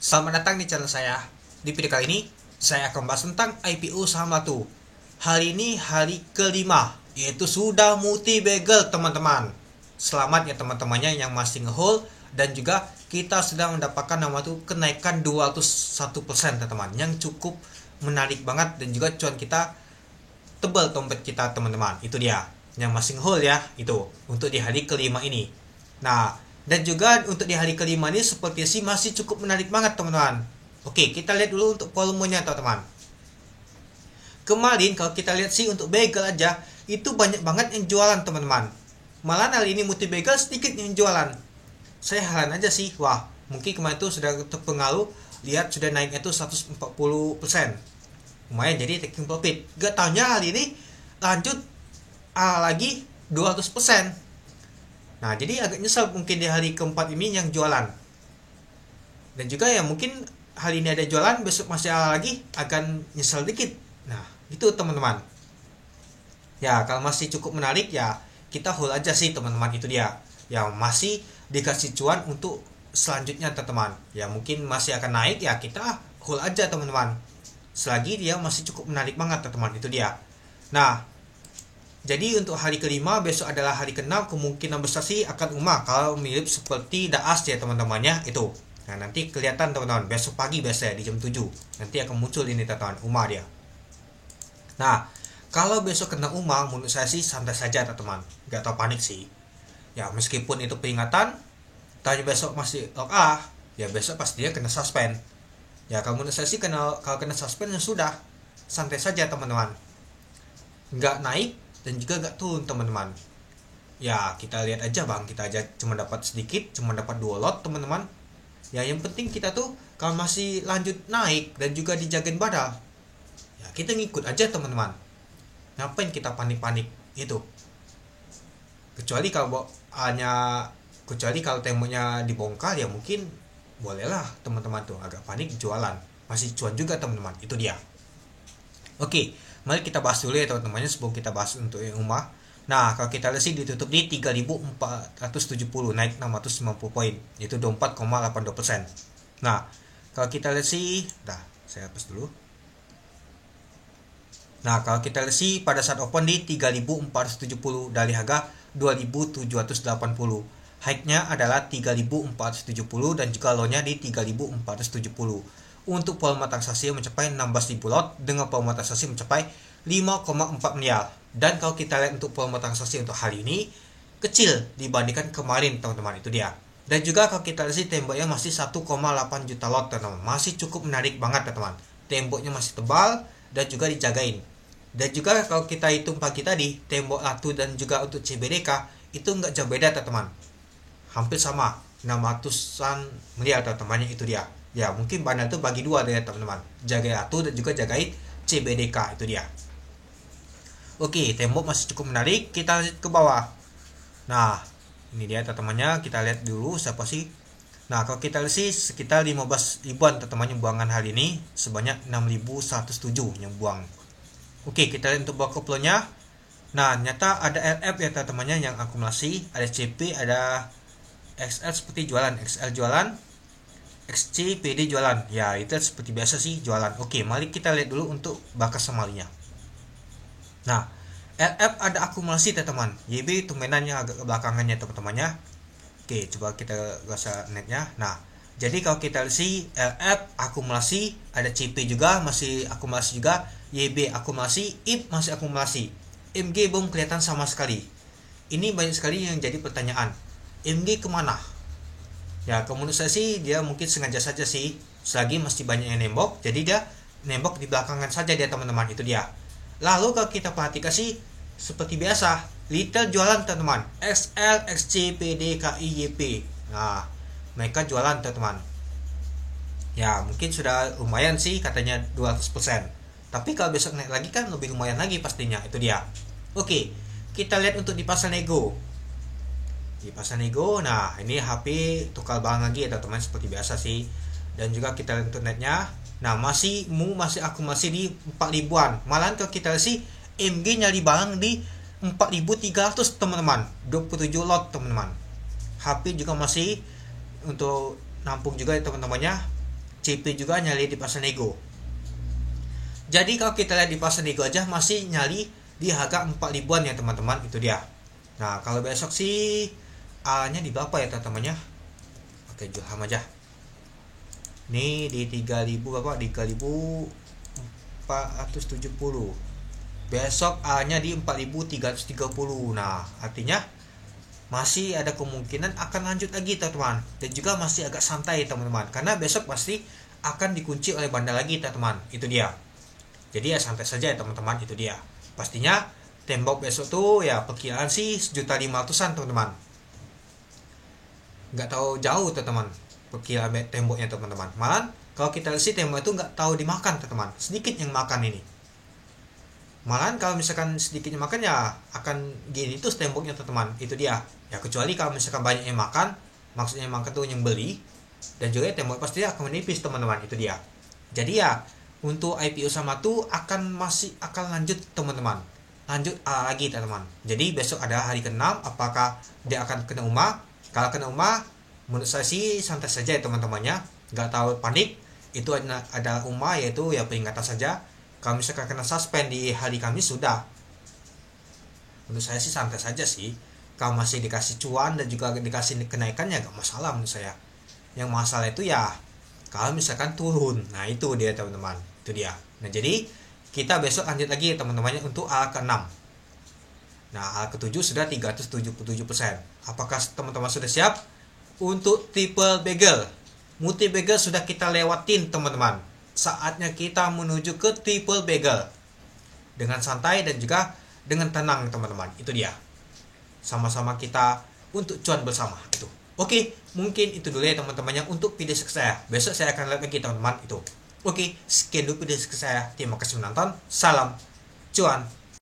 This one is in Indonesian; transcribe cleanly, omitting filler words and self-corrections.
Selamat datang di channel saya. Di video kali ini, saya akan bahas tentang IPO saham Latu. Hari ini hari kelima, yaitu sudah multi bagel teman-teman. Selamat ya teman-temannya yang masih ngehold. Dan juga kita sudah mendapatkan nama tuh kenaikan 201% teman-teman. Yang cukup menarik banget, dan juga cuan kita tebal dompet kita teman-teman. Itu dia, yang masih ngehold ya, itu untuk di hari kelima ini. Nah, dan juga untuk di hari kelima ini seperti sih masih cukup menarik banget teman-teman. Oke, kita lihat dulu untuk volumenya teman-teman. Kemarin kalau kita lihat sih untuk bagel aja itu banyak banget yang jualan teman-teman. Malah hari ini multi bagel sedikit yang jualan. Saya heran aja sih, wah mungkin kemarin itu sudah terpengaruh. Lihat sudah naiknya itu 140%. Lumayan jadi taking profit. Gak taunya hari ini lanjut lagi 200%. Nah, jadi agak nyesel mungkin di hari keempat ini yang jualan. Dan juga ya mungkin hari ini ada jualan, besok masih ada lagi, akan nyesel dikit. Nah, itu teman-teman. Ya, kalau masih cukup menarik ya kita hold aja sih teman-teman, itu dia. Yang masih dikasih cuan untuk selanjutnya teman-teman. Ya mungkin masih akan naik ya kita hold aja teman-teman. Selagi dia masih cukup menarik banget teman-teman, itu dia. Nah, jadi untuk hari kelima, besok adalah hari keenam, kemungkinan besar sih akan umah kalau mirip seperti Daas ya teman-temannya itu. Nah, nanti kelihatan teman-teman besok pagi biasanya di jam 7. Nanti akan muncul ini teman-teman umah dia. Nah, kalau besok kena umah menurut saya sih santai saja teman-teman. Gak tau panik sih. Ya meskipun itu peringatan, tanya besok masih ya besok pasti dia kena suspend. Ya kalau menurut saya sih kalau kena suspend ya sudah, santai saja teman-teman. Nggak naik dan juga gak turun teman-teman. Ya kita lihat aja bang, kita aja cuma dapat sedikit, cuma dapat 2 lot teman-teman. Ya yang penting kita tuh kalau masih lanjut naik dan juga dijagain badal, ya kita ngikut aja teman-teman. Ngapain kita panik-panik itu? Kecuali kalau temboknya dibongkar ya mungkin bolehlah teman-teman tuh agak panik jualan. Masih cuan juga teman-teman, itu dia. Oke, mari kita bahas dulu ya teman-temannya sebelum kita bahas untuk yang umah. Nah, kalau kita lihat sih ditutup di 3.470, naik 690 poin, yaitu 24,82%. Nah, kalau kita lihat sih, saya hapus dulu. Nah, kalau kita lihat sih pada saat open di 3.470 dari harga 2.780. High-nya adalah 3.470 dan juga low-nya di 3.470. Untuk volume transaksi mencapai 16.000 lot dengan volume transaksi mencapai 5,4 miliar. Dan kalau kita lihat untuk volume transaksi untuk hari ini kecil dibandingkan kemarin teman-teman, itu dia. Dan juga kalau kita lihat temboknya masih 1,8 juta lot teman-teman, masih cukup menarik banget teman-teman. Temboknya masih tebal dan juga dijagain. Dan juga kalau kita hitung pagi tadi tembok Latu dan juga untuk CBDK itu nggak jauh beda teman-teman, hampir sama 600-an miliar teman-temannya, itu dia. Ya mungkin bandar itu bagi dua deh teman-teman, jagai Latu dan juga jagain CBDK, itu dia. Oke, tembok masih cukup menarik. Kita lihat ke bawah. Nah, ini dia teman-temannya, kita lihat dulu siapa sih. Nah, kalau kita lihat sih sekitar 15 ribuan teman-temannya buangan hari ini, sebanyak 6.107 yang buang. Oke, kita lihat untuk buah koplonya. Nah, nyata ada LF ya teman-temannya yang akumulasi, ada CP, ada XL seperti jualan, XL jualan, XC, PD jualan. Ya, itu seperti biasa sih jualan. Oke, mari kita lihat dulu untuk bakas semalinya. Nah, LF ada akumulasi teman-teman. YB tumbenannya agak ke belakangnya teman-temannya. Oke, coba kita rasa netnya. Nah, jadi kalau kita lihat sih LF akumulasi, ada CP juga masih akumulasi juga, YB akumulasi, IP masih akumulasi. MG belum kelihatan sama sekali. Ini banyak sekali yang jadi pertanyaan. MG kemana? Ya, menurut saya sih dia mungkin sengaja saja sih. Selagi masih banyak yang nembok, jadi dia nembok di belakangan saja dia teman-teman, itu dia. Lalu kalau kita perhatikan sih seperti biasa, little jualan teman-teman, XL, XC, PD, KI, YP. Nah, mereka jualan teman-teman. Ya, mungkin sudah lumayan sih katanya 200%. Tapi kalau besok naik lagi kan lebih lumayan lagi pastinya, itu dia. Oke, kita lihat untuk di pasar nego. Di pasar nego, nah ini HP tukar barang lagi ya teman-teman, seperti biasa sih. Dan juga kita lihat untuk netnya. Nah, masih akumulasi di 4 ribuan. Malahan kalau kita lihat sih MG nyari barang di 4.300 teman-teman, 27 lot teman-teman. HP juga masih untuk nampung juga ya teman-temannya. CP juga nyali di pasar nego. Jadi kalau kita lihat di pasar nego aja masih nyali di harga 4 ribuan ya teman-teman, itu dia. Nah kalau besok sih A nya di berapa ya teman-temannya. Oke, Julham aja. Nih di 3000 berapa? 3470. Besok A nya di 4330. Nah artinya masih ada kemungkinan akan lanjut lagi teman-teman, dan juga masih agak santai teman-teman, karena besok pasti akan dikunci oleh bandar lagi teman-teman, itu dia. Jadi ya santai saja ya teman-teman, itu dia. Pastinya tembok besok tuh ya perkiraan sih 1.500.000-an teman-teman, nggak tahu jauh teman-teman perkiraan temboknya teman-teman. Malah kalau kita lihat sih tembok itu nggak tahu dimakan teman-teman, sedikit yang makan ini. Malahan kalau misalkan sedikitnya makan ya akan gini tuh temboknya teman-teman, itu dia. Ya kecuali kalau misalkan banyak yang makan, maksudnya yang makan tuh yang beli, dan juga tembok pasti akan menipis teman-teman, itu dia. Jadi ya untuk IPO sama tuh masih akan lanjut teman-teman, lanjut lagi teman-teman. Jadi besok ada hari ke-6, apakah dia akan kena UMA? Kalau kena UMA menurut saya sih santai saja ya teman-temannya, nggak tahu panik. Itu ada UMA, yaitu ya peringatan saja. Kalau misalkan kena suspend di hari Kamis sudah, menurut saya sih santai saja sih. Kalau masih dikasih cuan dan juga dikasih kenaikan ya gak masalah menurut saya. Yang masalah itu ya kalau misalkan turun. Nah itu dia teman-teman, itu dia. Nah jadi kita besok lanjut lagi teman-temannya untuk A ke-6. Nah A ke-7 sudah 377%. Apakah teman-teman sudah siap untuk triple bagel? Multi bagel sudah kita lewatin teman-teman. Saatnya kita menuju ke triple bagel dengan santai dan juga dengan tenang teman-teman, itu dia. Sama-sama kita untuk cuan bersama itu. Oke, mungkin itu dulu ya teman-temannya untuk video saya. Besok saya akan lihat lagi teman-teman itu. Oke, sekian dulu video saya. Terima kasih menonton. Salam cuan.